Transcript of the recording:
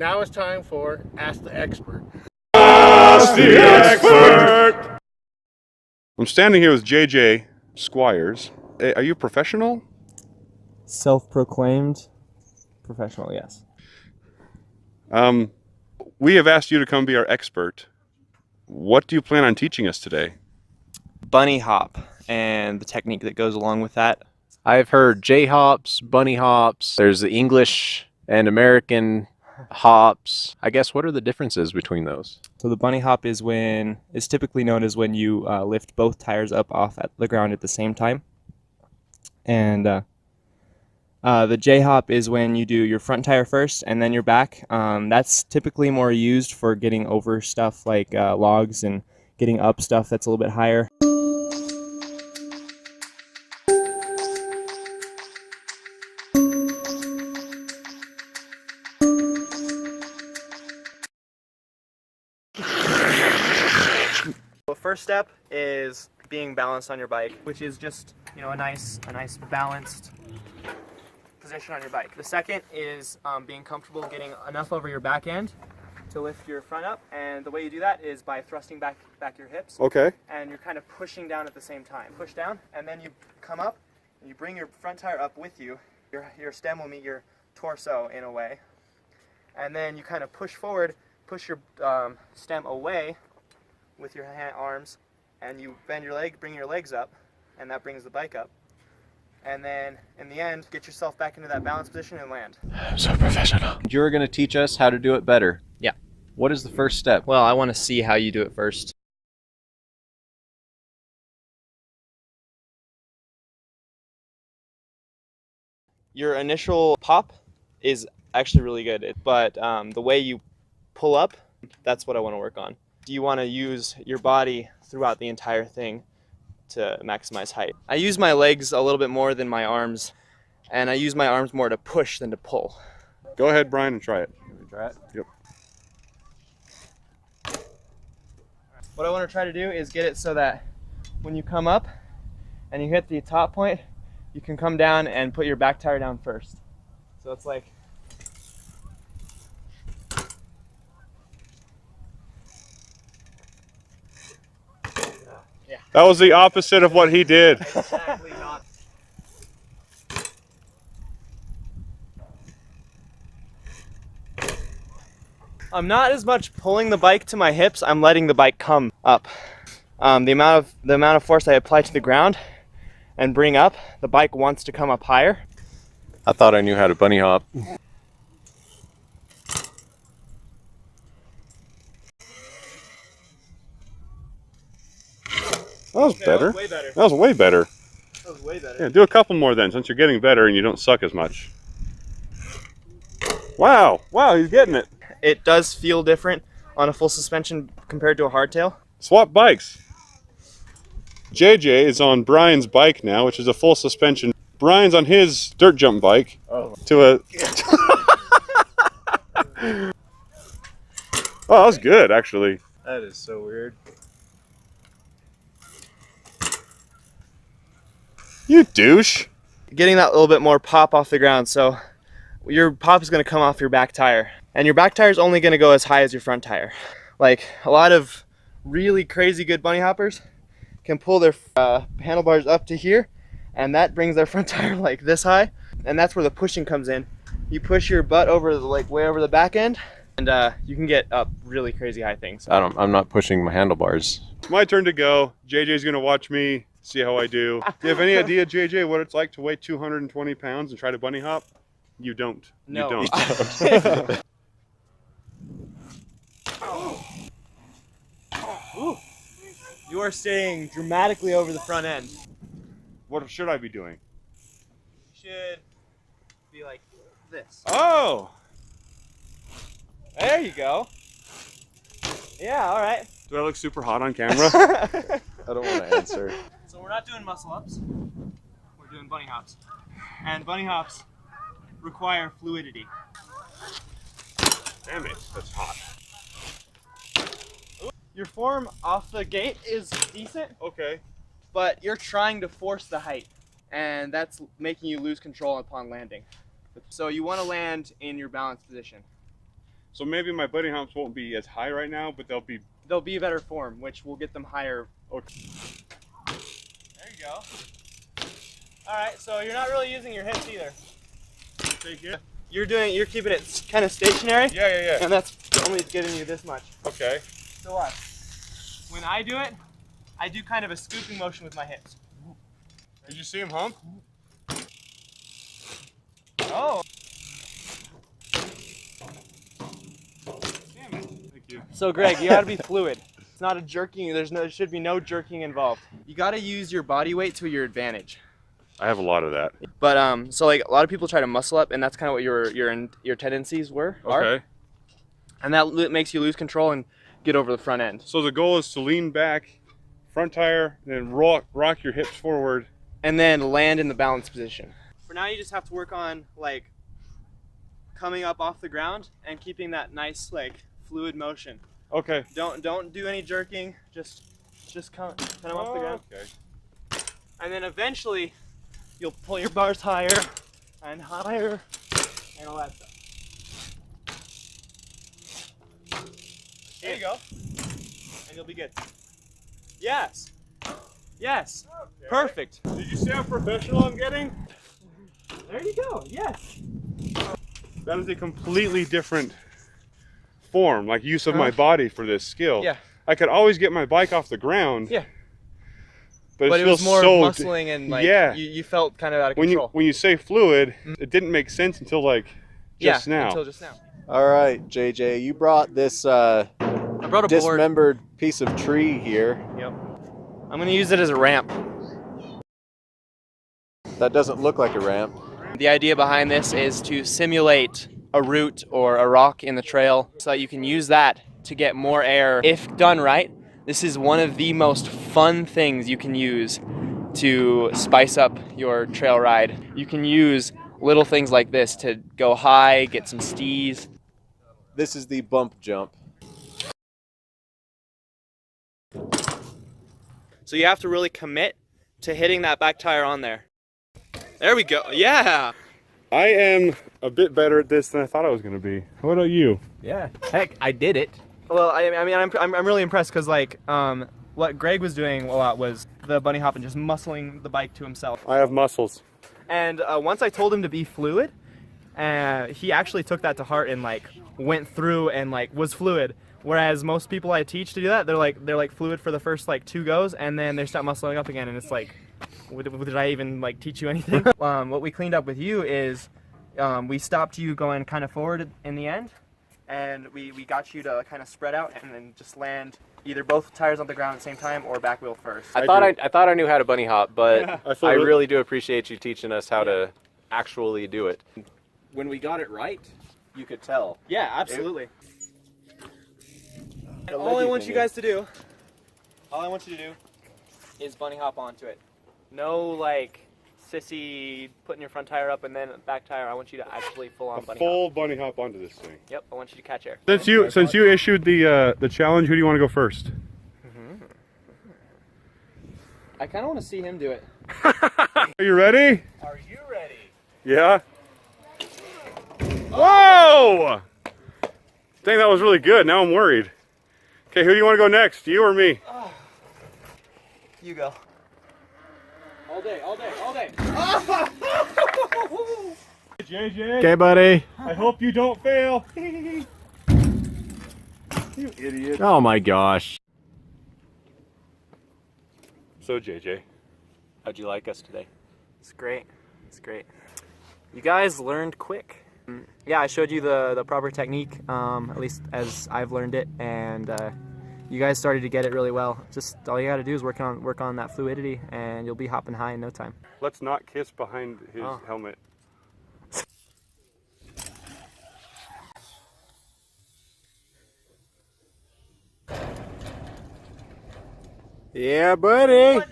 Now it's time for Ask the Expert. Ask the Expert! I'm standing here with JJ Squires. Are you a professional? Self-proclaimed professional, yes. We have asked you to come be our expert. What do you plan on teaching us today? Bunny hop and the technique that goes along with that. I've heard J hops, bunny hops. There's the English and American hops. I guess what are the differences between those? So the bunny hop is typically known as when you lift both tires up off at the ground at the same time. And the J hop is when you do your front tire first and then your back. That's typically more used for getting over stuff like logs and getting up stuff that's a little bit higher. The first step is being balanced on your bike, which is just, a nice balanced position on your bike. The second is being comfortable getting enough over your back end to lift your front up, and the way you do that is by thrusting back your hips. Okay. And you're kind of pushing down at the same time. Push down, and then you come up, and you bring your front tire up with you. Your stem will meet your torso in a way, and then you kind of push forward, push your stem away with your arms, and you bend your leg, bring your legs up, and that brings the bike up. And then, in the end, get yourself back into that balance position and land. I'm so professional. You're going to teach us how to do it better. Yeah. What is the first step? Well, I want to see how you do it first. Your initial pop is actually really good, but the way you pull up, that's what I want to work on. Do you want to use your body throughout the entire thing to maximize height? I use my legs a little bit more than my arms, and I use my arms more to push than to pull. Go ahead, Bryan, and try it. Try it? Yep. What I want to try to do is get it so that when you come up and you hit the top point, you can come down and put your back tire down first. So it's like, That was the opposite of what he did. exactly not. I'm not as much pulling the bike to my hips, I'm letting the bike come up. The amount of force I apply to the ground and bring up, the bike wants to come up higher. I thought I knew how to bunny hop. That was better. That was way better. That was way better. That was way better. Yeah, do a couple more then, since you're getting better and you don't suck as much. Wow, he's getting it. It does feel different on a full suspension compared to a hardtail. Swap bikes. JJ is on Bryan's bike now, which is a full suspension. Bryan's on his dirt jump bike to a... Oh, that was good, actually. That is so weird. You douche. Getting that little bit more pop off the ground, so your pop is going to come off your back tire, and your back tire is only going to go as high as your front tire. Like a lot of really crazy good bunny hoppers can pull their handlebars up to here, and that brings their front tire like this high, and that's where the pushing comes in. You push your butt over way over the back end, and you can get up really crazy high things. I'm not pushing my handlebars. It's my turn to go. JJ's gonna watch me, see how I do. Do you have any idea, JJ, what it's like to weigh 220 pounds and try to bunny hop? You don't. No. You don't. You are staying dramatically over the front end. What should I be doing? You should be like this. Oh! There you go. Yeah, all right. Do I look super hot on camera? I don't want to answer. So we're not doing muscle ups, we're doing bunny hops. And bunny hops require fluidity. Damn it, that's hot. Your form off the gate is decent, Okay. but you're trying to force the height, and that's making you lose control upon landing. So you want to land in your balanced position. So maybe my bunny hops won't be as high right now, but they'll be a better form, which will get them higher. okay. There you go. All right, so you're not really using your hips either. Take it. You're keeping it kind of stationary. Yeah. And that's only giving you this much. Okay. So what? When I do it, I do kind of a scooping motion with my hips. Did you see him hump? Oh. Damn it. Thank you. So Greg, you gotta be fluid. It's not a jerking, there should be no jerking involved. You gotta use your body weight to your advantage. I have a lot of that. But so like a lot of people try to muscle up, and that's kind of what your tendencies are. Okay. And that makes you lose control and get over the front end. So the goal is to lean back, front tire, and then rock your hips forward. And then land in the balance position. For now, you just have to work on like coming up off the ground and keeping that nice like fluid motion. Okay. Don't do any jerking. Just come off the ground. Okay. And then eventually, you'll pull your bars higher and higher and all that stuff. There you go. And you'll be good. Yes. Yes. Okay. Perfect. Did you see how professional I'm getting? There you go. Yes. That is a completely different form, like use of my body for this skill. Yeah. I could always get my bike off the ground. Yeah. But it was more muscling and like yeah. you felt kind of out of control. When you say fluid, it didn't make sense until like just now. Until just now. All right, JJ, you brought this I brought a board. dismembered piece of tree here. Yep. I'm gonna use it as a ramp. That doesn't look like a ramp. The idea behind this is to simulate a root or a rock in the trail so that you can use that to get more air. If done right, this is one of the most fun things you can use to spice up your trail ride. You can use little things like this to go high, get some stees. This is the bump jump. So you have to really commit to hitting that back tire on there. There we go. Yeah. I am a bit better at this than I thought I was going to be. What about you? Yeah. Heck, I did it. Well, I mean, I'm really impressed because like what Greg was doing a lot was the bunny hop and just muscling the bike to himself. I have muscles. And once I told him to be fluid, he actually took that to heart and like went through and like was fluid. Whereas most people I teach to do that, they're like fluid for the first like 2 goes, and then they start muscling up again, and it's like, did I even like teach you anything? What we cleaned up with you is we stopped you going kind of forward in the end, and we got you to kind of spread out and then just land either both tires on the ground at the same time or back wheel first. I thought I knew how to bunny hop, but Yeah. I really do appreciate you teaching us how to actually do it. When we got it right, you could tell. Yeah, absolutely. And all I want you guys to do, is bunny hop onto it. No like sissy putting your front tire up and then back tire. I want you to actually full on bunny hop. Full bunny hop onto this thing. Yep, I want you to catch air. Since you issued the challenge, who do you want to go first? I kind of want to see him do it. Are you ready? Are you ready? Yeah. Whoa! Dang, that was really good. Now I'm worried. Okay, who do you want to go next? You or me? You go. All day, all day, all day. JJ. Okay, buddy. I hope you don't fail. You idiot. Oh my gosh. So JJ, How'd you like us today? It's great. It's great. You guys learned quick. Yeah, I showed you the proper technique, at least as I've learned it, and you guys started to get it really well. Just all you got to do is work on that fluidity, and you'll be hopping high in no time. let's not kiss behind his helmet. Yeah, buddy.